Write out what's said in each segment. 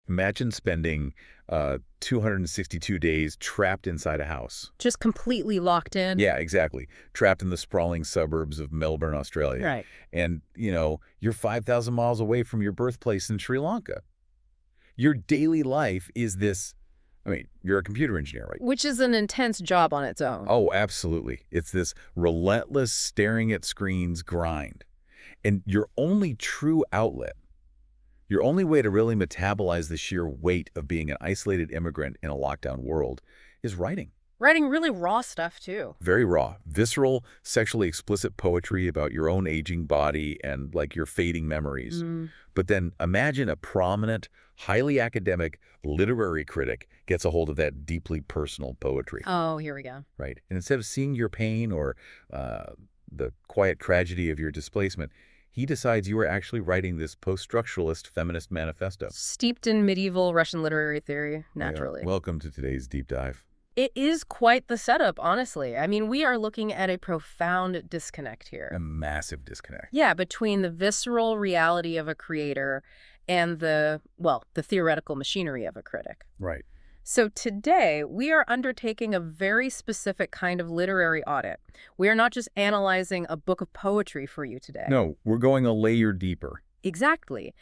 Imagine spending 262 days trapped inside a house. Just completely locked in. Yeah, exactly. Trapped in the sprawling suburbs of Melbourne, Australia. Right. And, you're 5,000 miles away from your birthplace in Sri Lanka. Your daily life is this, you're a computer engineer, right? Which is an intense job on its own. Oh, absolutely. It's this relentless staring at screens grind. And your only true outlet, your only way to really metabolize the sheer weight of being an isolated immigrant in a lockdown world is writing. Writing really raw stuff, too. Very raw, visceral, sexually explicit poetry about your own aging body and, your fading memories. But then imagine a prominent, highly academic, literary critic gets a hold of that deeply personal poetry. Oh, here we go. Right. And instead of seeing your pain or the quiet tragedy of your displacement, he decides you are actually writing this post-structuralist feminist manifesto. Steeped in medieval Russian literary theory, naturally. Yeah. Welcome to today's deep dive. It is quite the setup, honestly. We are looking at a profound disconnect here. A massive disconnect. Yeah, between the visceral reality of a creator and the theoretical machinery of a critic. Right. So today, we are undertaking a very specific kind of literary audit. We are not just analyzing a book of poetry for you today. No, we're going a layer deeper. Exactly.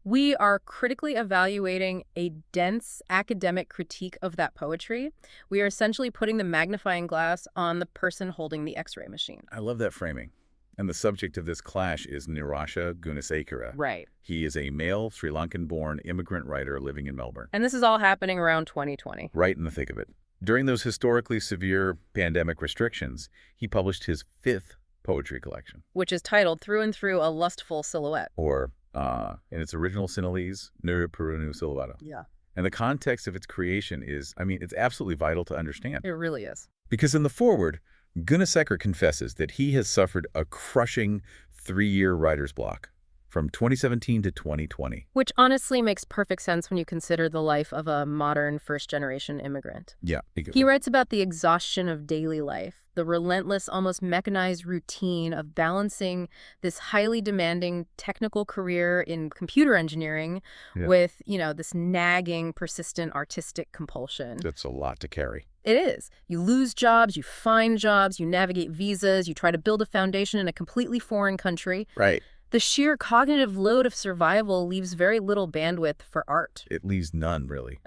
We are critically evaluating a dense academic critique of that poetry. We are essentially putting the magnifying glass on the person holding the X-ray machine. I love that framing. And the subject of this clash is Nirasha Gunasekera. Right. He is a male, Sri Lankan-born immigrant writer living in Melbourne. And this is all happening around 2020. Right in the thick of it. During those historically severe pandemic restrictions, he published his 5th poetry collection. Which is titled Through and Through, A Lustful Silhouette. Or, in its original Sinhalese, Nirasha Silhouette. Yeah. And the context of its creation is, it's absolutely vital to understand. It really is. Because in the foreword, Gunasekera confesses that he has suffered a crushing 3-year writer's block from 2017 to 2020. Which honestly makes perfect sense when you consider the life of a modern first-generation immigrant. Yeah. He writes about the exhaustion of daily life, the relentless, almost mechanized routine of balancing this highly demanding technical career in computer engineering with, this nagging, persistent artistic compulsion. That's a lot to carry. It is. You lose jobs, you find jobs, you navigate visas, you try to build a foundation in a completely foreign country. Right. The sheer cognitive load of survival leaves very little bandwidth for art. It leaves none, really.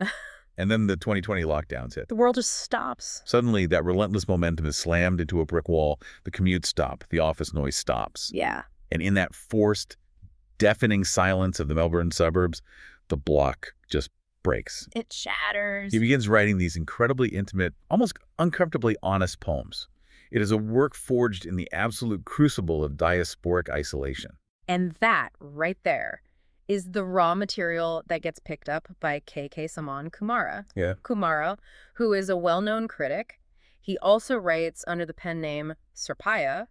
And then the 2020 lockdowns hit. The world just stops. Suddenly, that relentless momentum is slammed into a brick wall. The commutes stop. The office noise stops. Yeah. And in that forced, deafening silence of the Melbourne suburbs, the block just breaks. It shatters. He begins writing these incredibly intimate, almost uncomfortably honest poems. It is a work forged in the absolute crucible of diasporic isolation. And that, right there, is the raw material that gets picked up by Saman Kumara. Yeah. Kumara, who is a well-known critic. He also writes under the pen name Sarpaya.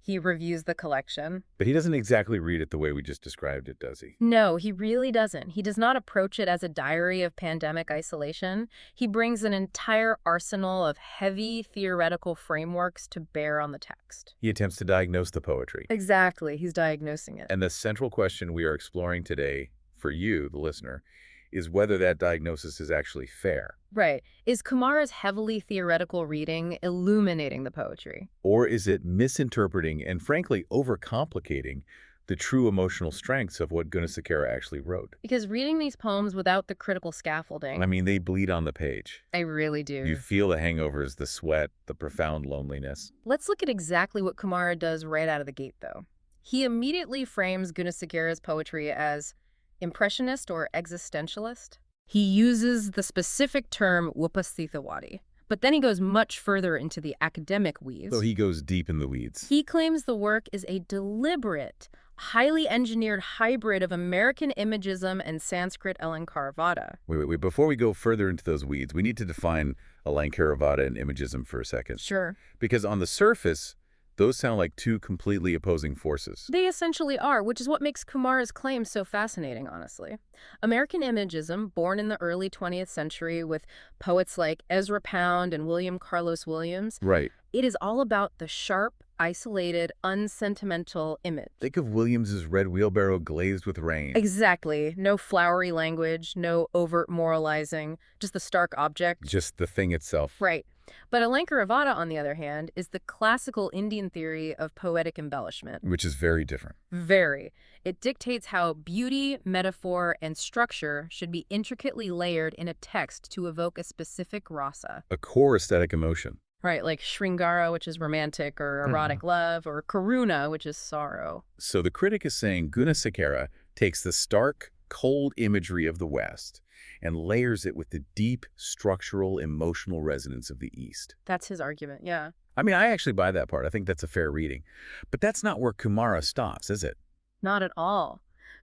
He reviews the collection. But he doesn't exactly read it the way we just described it, does he? No, he really doesn't. He does not approach it as a diary of pandemic isolation. He brings an entire arsenal of heavy theoretical frameworks to bear on the text. He attempts to diagnose the poetry. Exactly. He's diagnosing it. And the central question we are exploring today, for you, the listener, is whether that diagnosis is actually fair. Right. Is Kumara's heavily theoretical reading illuminating the poetry? Or is it misinterpreting and, frankly, overcomplicating the true emotional strengths of what Gunasekera actually wrote? Because reading these poems without the critical scaffolding... they bleed on the page. I really do. You feel the hangovers, the sweat, the profound loneliness. Let's look at exactly what Kumara does right out of the gate, though. He immediately frames Gunasekera's poetry as impressionist or existentialist. He uses the specific term upasthitawadi, but then he goes much further into the academic weeds. So he goes deep in the weeds. He claims the work is a deliberate, highly engineered hybrid of American imagism and Sanskrit Alankaravada. Wait. Before we go further into those weeds, we need to define Alankaravada and imagism for a second. Sure. Because on the surface, those sound like two completely opposing forces. They essentially are, which is what makes Kumara's claim so fascinating, honestly. American imagism, born in the early 20th century with poets like Ezra Pound and William Carlos Williams, Right. it is all about the sharp, isolated, unsentimental image. Think of Williams's red wheelbarrow glazed with rain. Exactly. No flowery language, no overt moralizing, just the stark object. Just the thing itself. Right. But Alankaravada, on the other hand, is the classical Indian theory of poetic embellishment. Which is very different. Very. It dictates how beauty, metaphor, and structure should be intricately layered in a text to evoke a specific rasa. A core aesthetic emotion. Right, like Shringara, which is romantic or erotic love, or Karuna, which is sorrow. So the critic is saying Gunasekera takes the stark, cold imagery of the West and layers it with the deep, structural, emotional resonance of the East. That's his argument, yeah. I mean, I actually buy that part. I think that's a fair reading. But that's not where Kumara stops, is it? Not at all.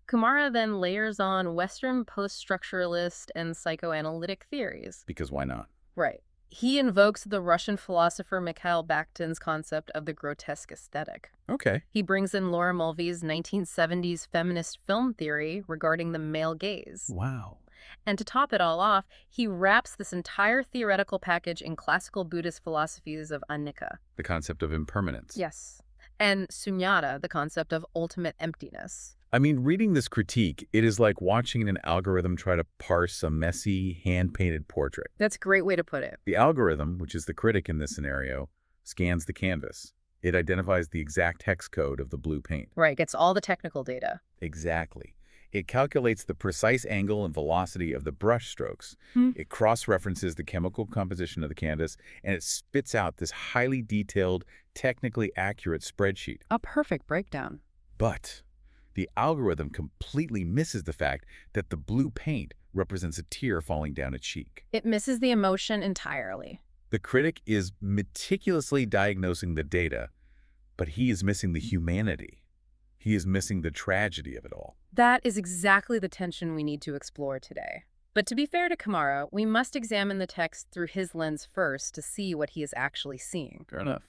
Kumara then layers on Western post-structuralist and psychoanalytic theories. Because why not? Right. He invokes the Russian philosopher Mikhail Bakhtin's concept of the grotesque aesthetic. Okay. He brings in Laura Mulvey's 1970s feminist film theory regarding the male gaze. Wow. And to top it all off, he wraps this entire theoretical package in classical Buddhist philosophies of anicca. The concept of impermanence. Yes. And sunyata, the concept of ultimate emptiness. I mean, reading this critique, it is like watching an algorithm try to parse a messy, hand-painted portrait. That's a great way to put it. The algorithm, which is the critic in this scenario, scans the canvas. It identifies the exact hex code of the blue paint. Right, gets all the technical data. Exactly. It calculates the precise angle and velocity of the brush strokes. It cross-references the chemical composition of the canvas, and it spits out this highly detailed, technically accurate spreadsheet. A perfect breakdown. But the algorithm completely misses the fact that the blue paint represents a tear falling down a cheek. It misses the emotion entirely. The critic is meticulously diagnosing the data, but he is missing the humanity. He is missing the tragedy of it all. That is exactly the tension we need to explore today. But to be fair to Kumara, we must examine the text through his lens first to see what he is actually seeing. Fair enough.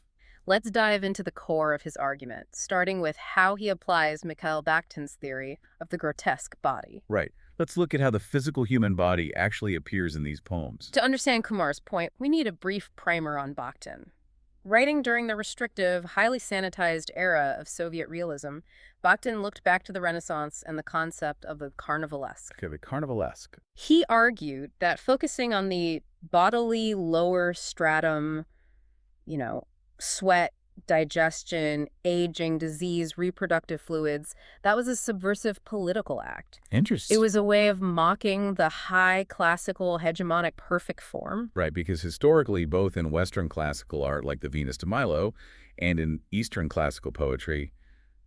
Let's dive into the core of his argument, starting with how he applies Mikhail Bakhtin's theory of the grotesque body. Right. Let's look at how the physical human body actually appears in these poems. To understand Kumara's point, we need a brief primer on Bakhtin. Writing during the restrictive, highly sanitized era of Soviet realism, Bakhtin looked back to the Renaissance and the concept of the carnivalesque. Okay, the carnivalesque. He argued that focusing on the bodily lower stratum, sweat, digestion, aging, disease, reproductive fluids, that was a subversive political act. Interesting. It was a way of mocking the high classical hegemonic perfect form. Right, because historically, both in Western classical art like the Venus de Milo and in Eastern classical poetry,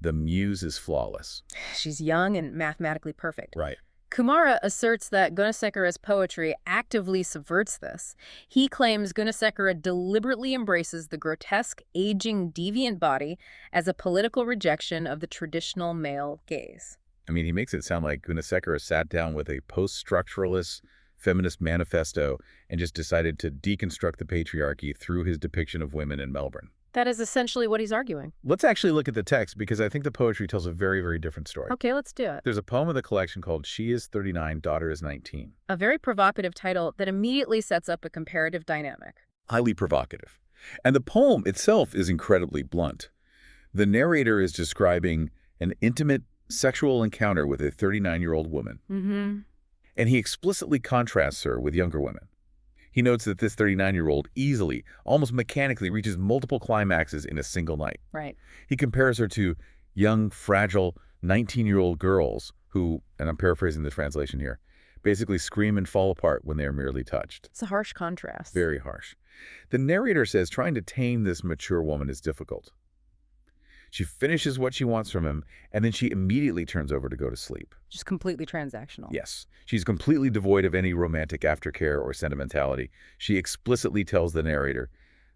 the muse is flawless. She's young and mathematically perfect. Right. Kumara asserts that Gunasekera's poetry actively subverts this. He claims Gunasekera deliberately embraces the grotesque, aging, deviant body as a political rejection of the traditional male gaze. I mean, he makes it sound like Gunasekera sat down with a post-structuralist feminist manifesto and just decided to deconstruct the patriarchy through his depiction of women in Melbourne. That is essentially what he's arguing. Let's actually look at the text because I think the poetry tells a very, very different story. Okay, let's do it. There's a poem in the collection called She is 39, Daughter is 19. A very provocative title that immediately sets up a comparative dynamic. Highly provocative. And the poem itself is incredibly blunt. The narrator is describing an intimate sexual encounter with a 39-year-old woman. And he explicitly contrasts her with younger women. He notes that this 39-year-old easily, almost mechanically, reaches multiple climaxes in a single night. Right. He compares her to young, fragile, 19-year-old girls who, and I'm paraphrasing the translation here, basically scream and fall apart when they are merely touched. It's a harsh contrast. Very harsh. The narrator says trying to tame this mature woman is difficult. She finishes what she wants from him, and then she immediately turns over to go to sleep. Just completely transactional. Yes. She's completely devoid of any romantic aftercare or sentimentality. She explicitly tells the narrator,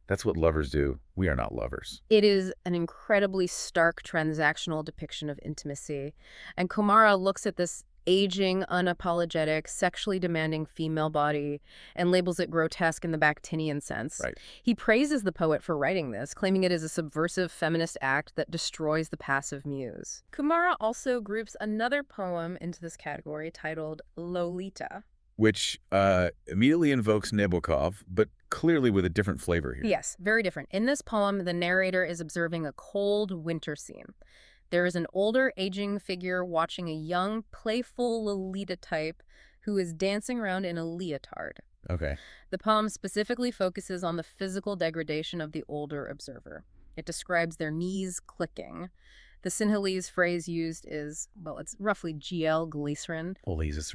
that's what lovers do. We are not lovers. It is an incredibly stark transactional depiction of intimacy. And Kumara looks at this aging, unapologetic, sexually demanding female body and labels it grotesque in the Bakhtinian sense. Right. He praises the poet for writing this, claiming it is a subversive feminist act that destroys the passive muse. Kumara also groups another poem into this category titled Lolita. which immediately invokes Nabokov, but clearly with a different flavor here. Yes, very different. In this poem, the narrator is observing a cold winter scene. There is an older, aging figure watching a young, playful Lolita type who is dancing around in a leotard. Okay. The poem specifically focuses on the physical degradation of the older observer. It describes their knees clicking. The Sinhalese phrase used is, well, it's roughly GL glycerin.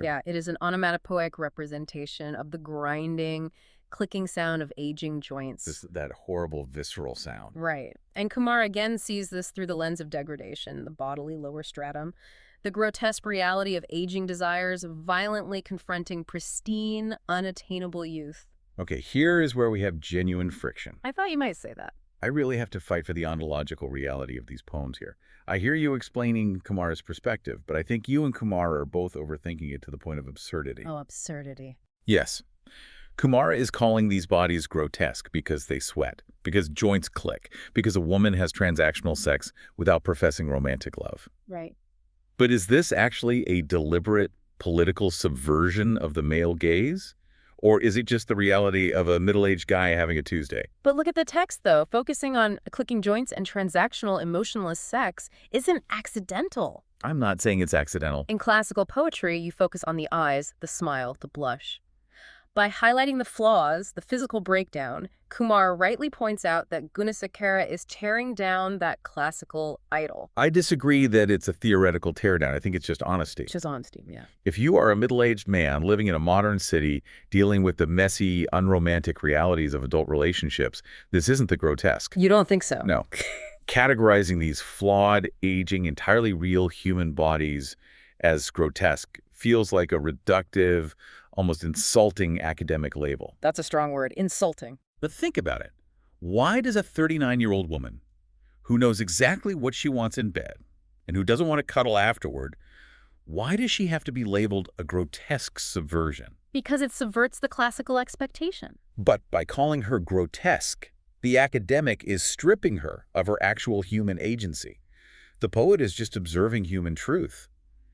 Yeah, it is an onomatopoeic representation of the grinding, clicking sound of aging joints. That horrible visceral sound. Right. And Kumar again sees this through the lens of degradation, the bodily lower stratum, the grotesque reality of aging desires violently confronting pristine, unattainable youth. Okay, here is where we have genuine friction. I thought you might say that. I really have to fight for the ontological reality of these poems here. I hear you explaining Kumar's perspective, but I think you and Kumara are both overthinking it to the point of absurdity. Oh, absurdity. Yes. Kumara is calling these bodies grotesque because they sweat, because joints click, because a woman has transactional sex without professing romantic love. Right. But is this actually a deliberate political subversion of the male gaze? Or is it just the reality of a middle-aged guy having a Tuesday? But look at the text, though. Focusing on clicking joints and transactional emotionless sex isn't accidental. I'm not saying it's accidental. In classical poetry, you focus on the eyes, the smile, the blush. By highlighting the flaws, the physical breakdown, Kumar rightly points out that Gunasekera is tearing down that classical idol. I disagree that it's a theoretical teardown. I think it's just honesty. It's just honesty, yeah. If you are a middle-aged man living in a modern city dealing with the messy, unromantic realities of adult relationships, this isn't the grotesque. You don't think so? No. Categorizing these flawed, aging, entirely real human bodies as grotesque feels like a reductive, almost insulting academic label. That's a strong word, insulting. But think about it. Why does a 39-year-old woman who knows exactly what she wants in bed and who doesn't want to cuddle afterward, why does she have to be labeled a grotesque subversion? Because it subverts the classical expectation. But by calling her grotesque, the academic is stripping her of her actual human agency. The poet is just observing human truth.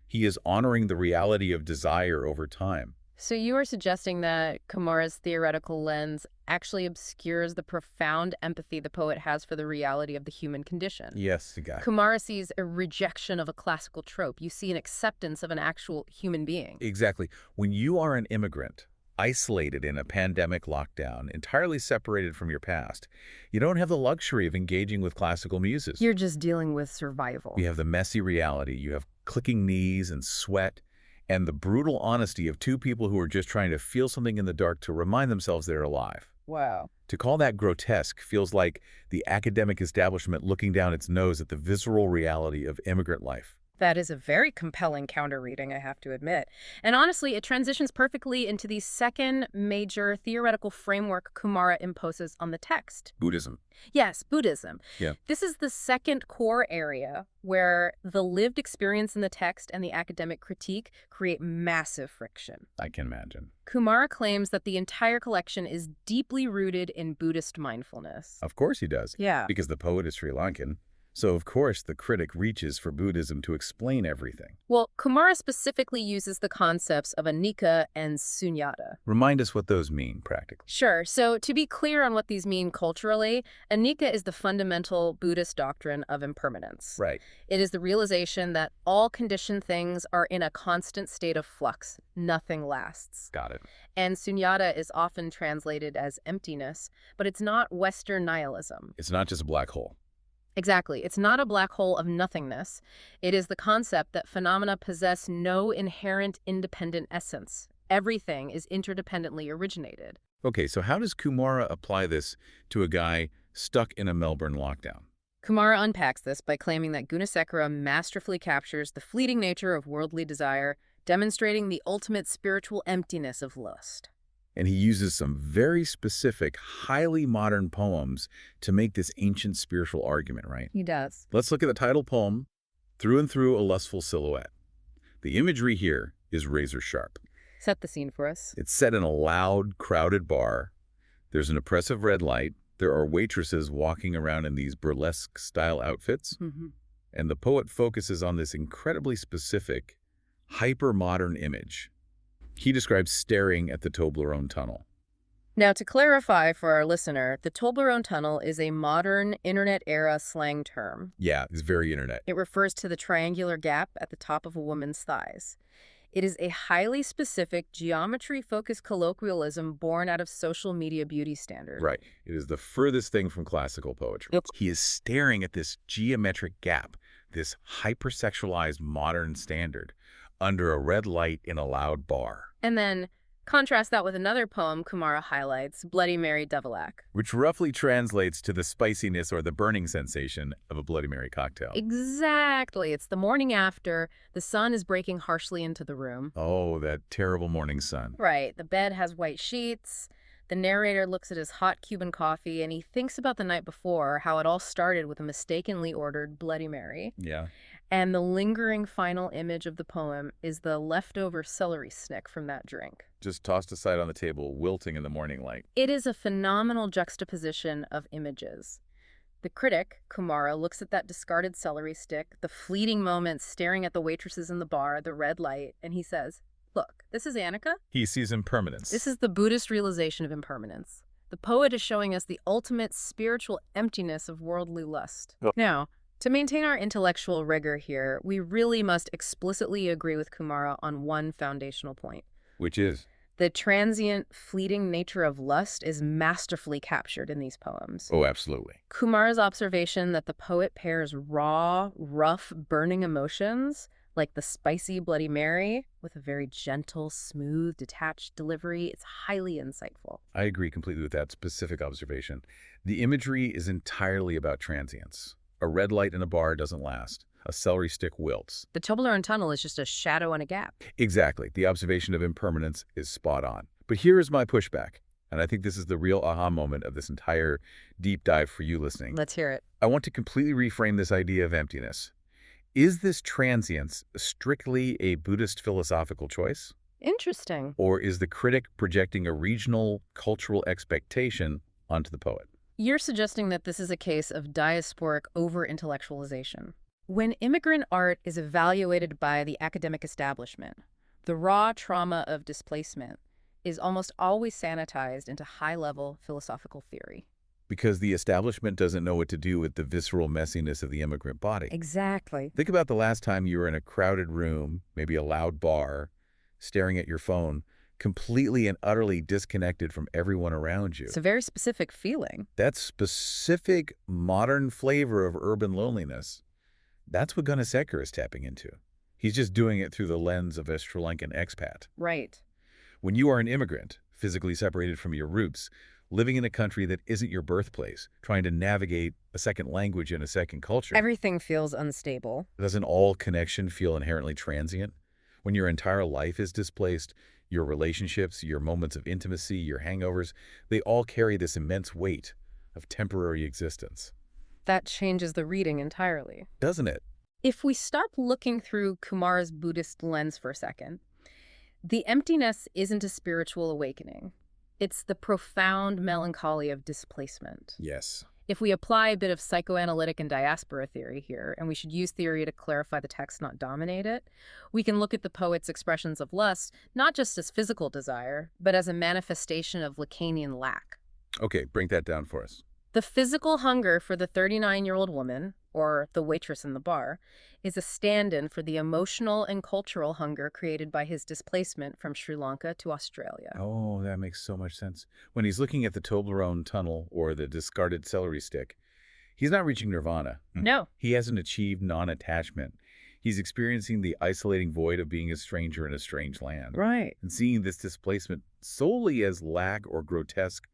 He is honoring the reality of desire over time. So you are suggesting that Kumara's theoretical lens actually obscures the profound empathy the poet has for the reality of the human condition. Yes, guy. Kumara sees a rejection of a classical trope. You see an acceptance of an actual human being. Exactly. When you are an immigrant, isolated in a pandemic lockdown, entirely separated from your past, you don't have the luxury of engaging with classical muses. You're just dealing with survival. You have the messy reality. You have clicking knees and sweat, and the brutal honesty of two people who are just trying to feel something in the dark to remind themselves they're alive. Wow. To call that grotesque feels like the academic establishment looking down its nose at the visceral reality of immigrant life. That is a very compelling counter-reading, I have to admit. And honestly, it transitions perfectly into the second major theoretical framework Kumara imposes on the text. Buddhism. Yes, Buddhism. Yeah. This is the second core area where the lived experience in the text and the academic critique create massive friction. I can imagine. Kumara claims that the entire collection is deeply rooted in Buddhist mindfulness. Of course he does. Yeah. Because the poet is Sri Lankan. So, of course, the critic reaches for Buddhism to explain everything. Well, Kumara specifically uses the concepts of anicca and sunyata. Remind us what those mean, practically. Sure. So to be clear on what these mean culturally, anicca is the fundamental Buddhist doctrine of impermanence. Right. It is the realization that all conditioned things are in a constant state of flux. Nothing lasts. Got it. And sunyata is often translated as emptiness, but it's not Western nihilism. It's not just a black hole. Exactly. It's not a black hole of nothingness. It is the concept that phenomena possess no inherent independent essence. Everything is interdependently originated. Okay, so how does Kumara apply this to a guy stuck in a Melbourne lockdown? Kumara unpacks this by claiming that Gunasekera masterfully captures the fleeting nature of worldly desire, demonstrating the ultimate spiritual emptiness of lust. And he uses some very specific, highly modern poems to make this ancient spiritual argument, right? He does. Let's look at the title poem, Through and Through a Lustful Silhouette. The imagery here is razor sharp. Set the scene for us. It's set in a loud, crowded bar. There's an oppressive red light. There are waitresses walking around in these burlesque-style outfits. Mm-hmm. And the poet focuses on this incredibly specific, hyper-modern image. He describes staring at the Toblerone tunnel. Now, to clarify for our listener, the Toblerone tunnel is a modern internet-era slang term. Yeah, it's very internet. It refers to the triangular gap at the top of a woman's thighs. It is a highly specific, geometry-focused colloquialism born out of social media beauty standards. Right. It is the furthest thing from classical poetry. Yep. He is staring at this geometric gap, this hypersexualized modern standard, under a red light in a loud bar. And then contrast that with another poem Kumara highlights, Bloody Mary Devilac. Which roughly translates to the spiciness or the burning sensation of a Bloody Mary cocktail. Exactly. It's the morning after. The sun is breaking harshly into the room. Oh, that terrible morning sun. Right. The bed has white sheets. The narrator looks at his hot Cuban coffee, and he thinks about the night before, how it all started with a mistakenly ordered Bloody Mary. Yeah. And the lingering final image of the poem is the leftover celery stick from that drink. Just tossed aside on the table, wilting in the morning light. It is a phenomenal juxtaposition of images. The critic, Kumara, looks at that discarded celery stick, the fleeting moments staring at the waitresses in the bar, the red light, and he says, "Look, this is Annika." He sees impermanence. This is the Buddhist realization of impermanence. The poet is showing us the ultimate spiritual emptiness of worldly lust. Oh. Now, to maintain our intellectual rigor here, we really must explicitly agree with Kumara on one foundational point. Which is? The transient, fleeting nature of lust is masterfully captured in these poems. Oh, absolutely. Kumara's observation that the poet pairs raw, rough, burning emotions, like the spicy Bloody Mary, with a very gentle, smooth, detached delivery, is highly insightful. I agree completely with that specific observation. The imagery is entirely about transience. A red light in a bar doesn't last. A celery stick wilts. The Toblerone tunnel is just a shadow and a gap. Exactly. The observation of impermanence is spot on. But here is my pushback, and I think this is the real aha moment of this entire deep dive for you listening. Let's hear it. I want to completely reframe this idea of emptiness. Is this transience strictly a Buddhist philosophical choice? Interesting. Or is the critic projecting a regional cultural expectation onto the poet? You're suggesting that this is a case of diasporic over-intellectualization. When immigrant art is evaluated by the academic establishment, the raw trauma of displacement is almost always sanitized into high-level philosophical theory. Because the establishment doesn't know what to do with the visceral messiness of the immigrant body. Exactly. Think about the last time you were in a crowded room, maybe a loud bar, staring at your phone, completely and utterly disconnected from everyone around you. It's a very specific feeling. That specific modern flavor of urban loneliness, that's what Gunasekera is tapping into. He's just doing it through the lens of a Sri Lankan expat. Right. When you are an immigrant, physically separated from your roots, living in a country that isn't your birthplace, trying to navigate a second language and a second culture, Everything feels unstable. doesn't all connection feel inherently transient? When your entire life is displaced, your relationships, your moments of intimacy, your hangovers, they all carry this immense weight of temporary existence. That changes the reading entirely. Doesn't it? If we stop looking through Kumara's Buddhist lens for a second, the emptiness isn't a spiritual awakening. It's the profound melancholy of displacement. Yes. If we apply a bit of psychoanalytic and diaspora theory here, and we should use theory to clarify the text, not dominate it, we can look at the poet's expressions of lust not just as physical desire, but as a manifestation of Lacanian lack. Okay, break that down for us. The physical hunger for the 39-year-old woman, or the waitress in the bar, is a stand-in for the emotional and cultural hunger created by his displacement from Sri Lanka to Australia. Oh, that makes so much sense. When he's looking at the Toblerone tunnel or the discarded celery stick, he's not reaching nirvana. No. He hasn't achieved non-attachment. He's experiencing the isolating void of being a stranger in a strange land. Right. And seeing this displacement solely as lack or grotesque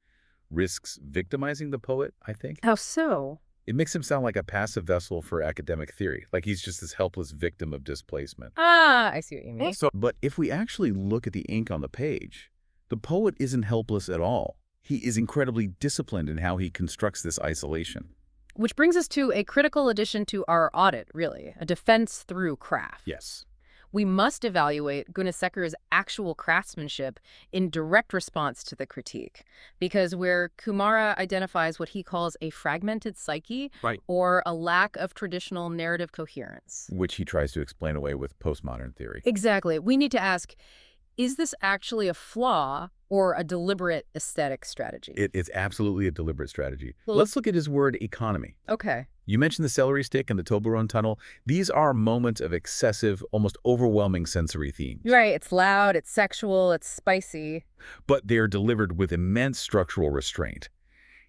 risks victimizing the poet, I think. How so? It makes him sound like a passive vessel for academic theory, like he's just this helpless victim of displacement. Ah, I see what you mean. But if we actually look at the ink on the page, the poet isn't helpless at all. He is incredibly disciplined in how he constructs this isolation. Which brings us to a critical addition to our audit, really, a defense through craft. Yes. We must evaluate Gunasekera's actual craftsmanship in direct response to the critique, because where Kumara identifies what he calls a fragmented psyche, Right. or a lack of traditional narrative coherence. Which he tries to explain away with postmodern theory. Exactly. We need to ask, Is this actually a flaw or a deliberate aesthetic strategy? It's absolutely a deliberate strategy. Well, Let's look at his word economy. Okay. You mentioned the celery stick and the Toblerone tunnel. These are moments of excessive, almost overwhelming sensory themes. Right, it's loud, it's sexual, it's spicy. But they are delivered with immense structural restraint.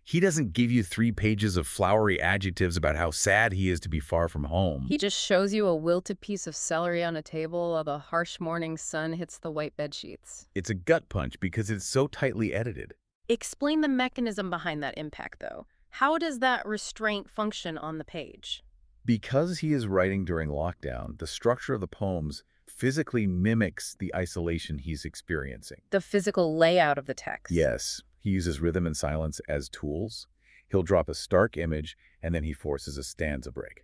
He doesn't give you 3 pages of flowery adjectives about how sad he is to be far from home. He just shows you a wilted piece of celery on a table while the harsh morning sun hits the white bed sheets. It's a gut punch because it's so tightly edited. Explain the mechanism behind that impact, though. How does that restraint function on the page? Because he is writing during lockdown, the structure of the poems physically mimics the isolation he's experiencing. The physical layout of the text. Yes, he uses rhythm and silence as tools. He'll drop a stark image, and then he forces a stanza break,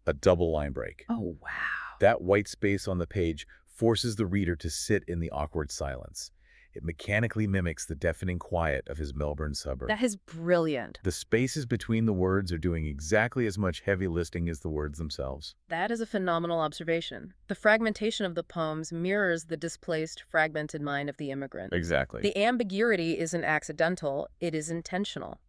a double line break. Oh, wow. That white space on the page forces the reader to sit in the awkward silence. It mechanically mimics the deafening quiet of his Melbourne suburb. That is brilliant. The spaces between the words are doing exactly as much heavy lifting as the words themselves. That is a phenomenal observation. The fragmentation of the poems mirrors the displaced, fragmented mind of the immigrant. Exactly. The ambiguity isn't accidental, it is intentional.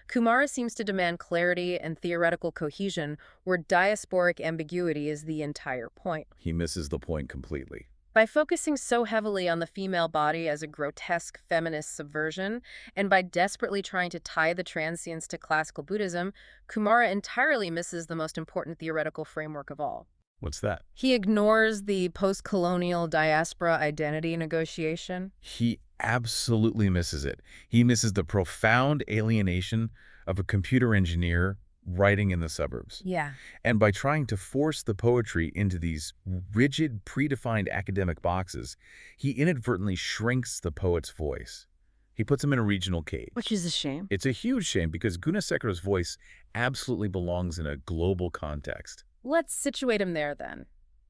Kumara seems to demand clarity and theoretical cohesion, where diasporic ambiguity is the entire point. He misses the point completely. By focusing so heavily on the female body as a grotesque feminist subversion, and by desperately trying to tie the transience to classical Buddhism, Kumara entirely misses the most important theoretical framework of all. What's that? He ignores the post-colonial diaspora identity negotiation. He absolutely misses it. He misses the profound alienation of a computer engineer writing in the suburbs. Yeah. And by trying to force the poetry into these rigid, predefined academic boxes, he inadvertently shrinks the poet's voice. He puts him in a regional cage. Which is a shame. It's a huge shame because Gunasekera's voice absolutely belongs in a global context. Let's situate him there, then.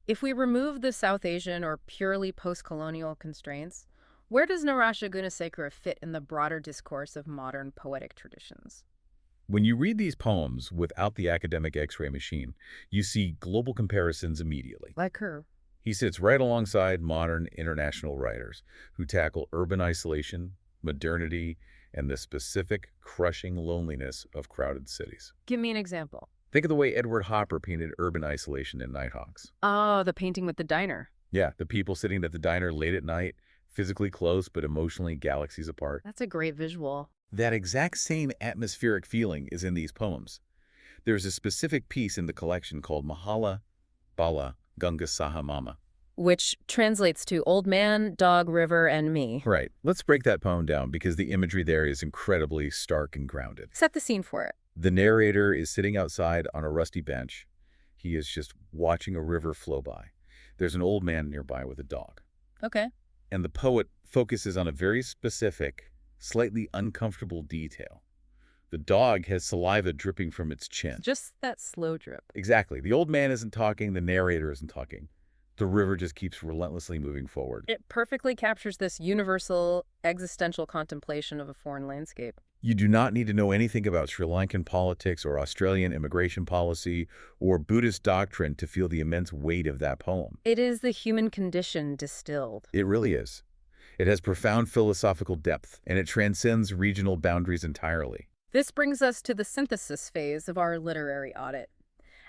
If we remove the South Asian or purely post-colonial constraints, where does Nirasha Gunasekera fit in the broader discourse of modern poetic traditions? When you read these poems without the academic X-ray machine, you see global comparisons immediately. Like her. He sits right alongside modern international writers who tackle urban isolation, modernity, and the specific, crushing loneliness of crowded cities. Give me an example. Think of the way Edward Hopper painted urban isolation in Nighthawks. Oh, the painting with the diner. Yeah, the people sitting at the diner late at night, physically close but emotionally galaxies apart. That's a great visual. That exact same atmospheric feeling is in these poems. There's a specific piece in the collection called Mahala Bala Gunga Saha Mama. Which translates to Old Man, Dog, River, and Me. Right. Let's break that poem down because the imagery there is incredibly stark and grounded. Set the scene for it. The narrator is sitting outside on a rusty bench. He is just watching a river flow by. There's an old man nearby with a dog. Okay. And the poet focuses on a very specific, slightly uncomfortable detail. The dog has saliva dripping from its chin. Just that slow drip. Exactly. The old man isn't talking, the narrator isn't talking. The river just keeps relentlessly moving forward. It perfectly captures this universal, existential contemplation of a foreign landscape. You do not need to know anything about Sri Lankan politics or Australian immigration policy or Buddhist doctrine to feel the immense weight of that poem. It is the human condition distilled. It really is. It has profound philosophical depth, and it transcends regional boundaries entirely. This brings us to the synthesis phase of our literary audit.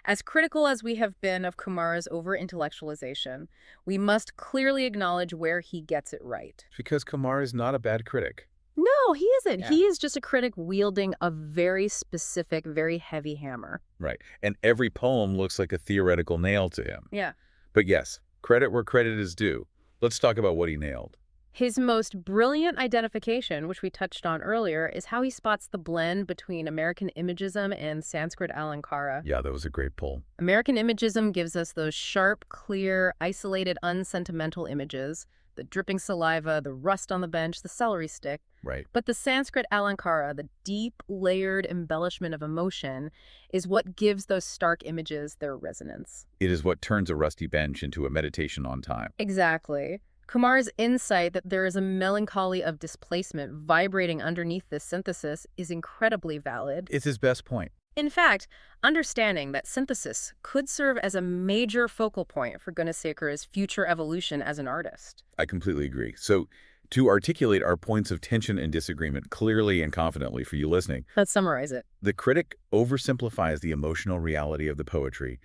As critical as we have been of Kumara's over-intellectualization, we must clearly acknowledge where he gets it right. It's because Kumara is not a bad critic. No, he isn't. Yeah. He is just a critic wielding a very specific, very heavy hammer. Right. And every poem looks like a theoretical nail to him. Yeah. But yes, credit where credit is due. Let's talk about what he nailed. His most brilliant identification, which we touched on earlier, is how he spots the blend between American Imagism and Sanskrit Alankara. Yeah, that was a great pull. American Imagism gives us those sharp, clear, isolated, unsentimental images, the dripping saliva, the rust on the bench, the celery stick. Right. But the Sanskrit Alankara, the deep, layered embellishment of emotion, is what gives those stark images their resonance. It is what turns a rusty bench into a meditation on time. Exactly. Kumar's insight that there is a melancholy of displacement vibrating underneath this synthesis is incredibly valid. It's his best point. In fact, understanding that synthesis could serve as a major focal point for Gunasekera's future evolution as an artist. I completely agree. So, to articulate our points of tension and disagreement clearly and confidently for you listening, Let's summarize it. the critic oversimplifies the emotional reality of the poetry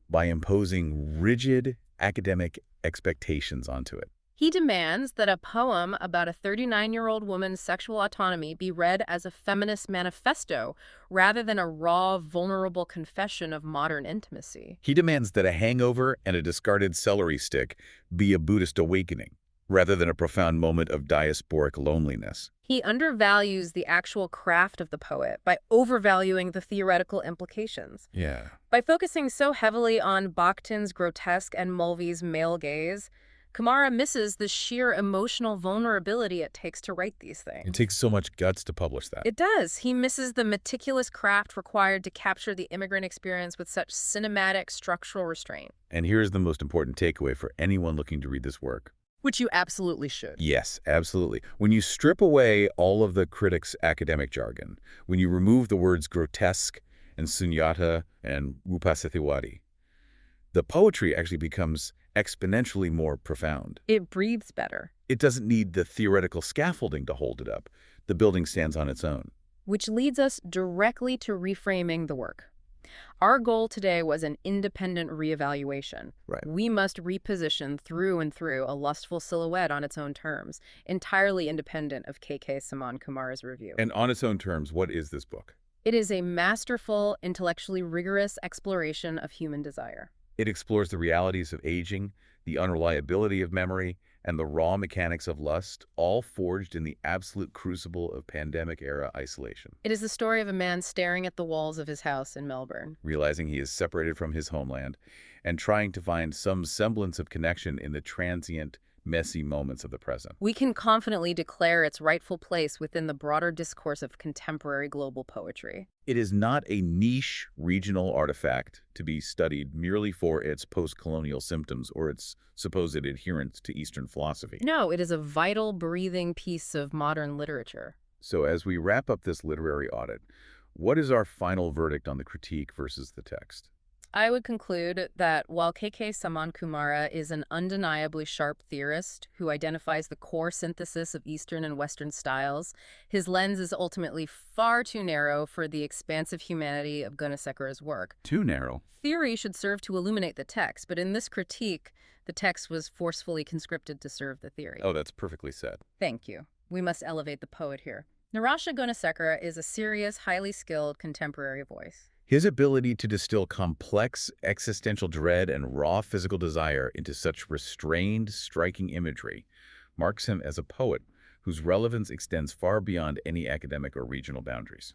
by imposing rigid academic expectations onto it. He demands that a poem about a 39-year-old woman's sexual autonomy be read as a feminist manifesto rather than a raw, vulnerable confession of modern intimacy. He demands that a hangover and a discarded celery stick be a Buddhist awakening, rather than a profound moment of diasporic loneliness. He undervalues the actual craft of the poet by overvaluing the theoretical implications. Yeah. By focusing so heavily on Bakhtin's grotesque and Mulvey's male gaze, Kumara misses the sheer emotional vulnerability it takes to write these things. It takes so much guts to publish that. It does. He misses the meticulous craft required to capture the immigrant experience with such cinematic structural restraint. And here's the most important takeaway for anyone looking to read this work. Which you absolutely should. Yes, absolutely. When you strip away all of the critic's academic jargon, when you remove the words grotesque and sunyata and upasithiwadi, the poetry actually becomes exponentially more profound. It breathes better. It doesn't need the theoretical scaffolding to hold it up. The building stands on its own. Which leads us directly to reframing the work. Our goal today was an independent reevaluation. Right. We must reposition through and through a Lustful Silhouette on its own terms, entirely independent of K.K. Saman Kumara's review. And on its own terms, what is this book? It is a masterful, intellectually rigorous exploration of human desire. It explores the realities of aging, the unreliability of memory, and the raw mechanics of lust, all forged in the absolute crucible of pandemic-era isolation. It is the story of a man staring at the walls of his house in Melbourne, realizing he is separated from his homeland, and trying to find some semblance of connection in the transient, messy moments of the present. We can confidently declare its rightful place within the broader discourse of contemporary global poetry. It is not a niche regional artifact to be studied merely for its post-colonial symptoms or its supposed adherence to Eastern philosophy. No, it is a vital, breathing piece of modern literature. So as we wrap up this literary audit, what is our final verdict on the critique versus the text? I would conclude that while K.K. Saman Kumara is an undeniably sharp theorist who identifies the core synthesis of Eastern and Western styles, his lens is ultimately far too narrow for the expansive humanity of Gunasekera's work. Too narrow. Theory should serve to illuminate the text, but in this critique, the text was forcefully conscripted to serve the theory. Oh, that's perfectly said. Thank you. We must elevate the poet here. Nirasha Gunasekera is a serious, highly skilled contemporary voice. His ability to distill complex existential dread and raw physical desire into such restrained, striking imagery marks him as a poet whose relevance extends far beyond any academic or regional boundaries.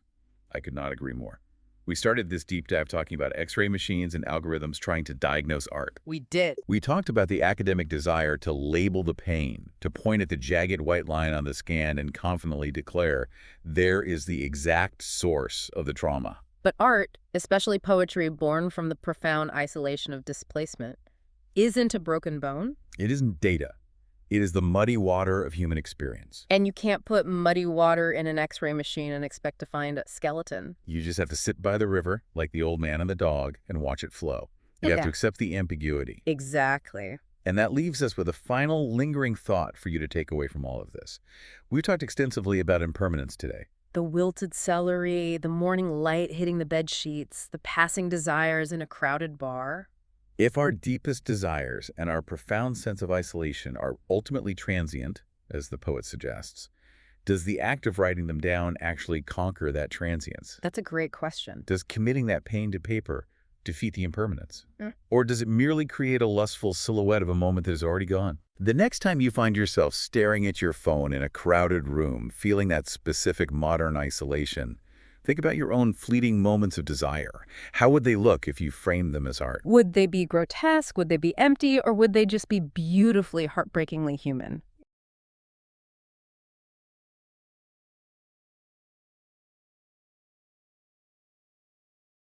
I could not agree more. We started this deep dive talking about X-ray machines and algorithms trying to diagnose art. We did. We talked about the academic desire to label the pain, to point at the jagged white line on the scan and confidently declare, there is the exact source of the trauma. But art, especially poetry born from the profound isolation of displacement, isn't a broken bone. It isn't data. It is the muddy water of human experience. And you can't put muddy water in an X-ray machine and expect to find a skeleton. You just have to sit by the river, like the old man and the dog, and watch it flow. You have to accept the ambiguity. Exactly. And that leaves us with a final lingering thought for you to take away from all of this. We've talked extensively about impermanence today. The wilted celery, the morning light hitting the bed sheets, the passing desires in a crowded bar. If our deepest desires and our profound sense of isolation are ultimately transient, as the poet suggests, does the act of writing them down actually conquer that transience? That's a great question. Does committing that pain to paper defeat the impermanence? Or does it merely create a lustful silhouette of a moment that is already gone? The next time you find yourself staring at your phone in a crowded room, feeling that specific modern isolation, think about your own fleeting moments of desire. How would they look if you framed them as art? Would they be grotesque? Would they be empty? Or would they just be beautifully, heartbreakingly human?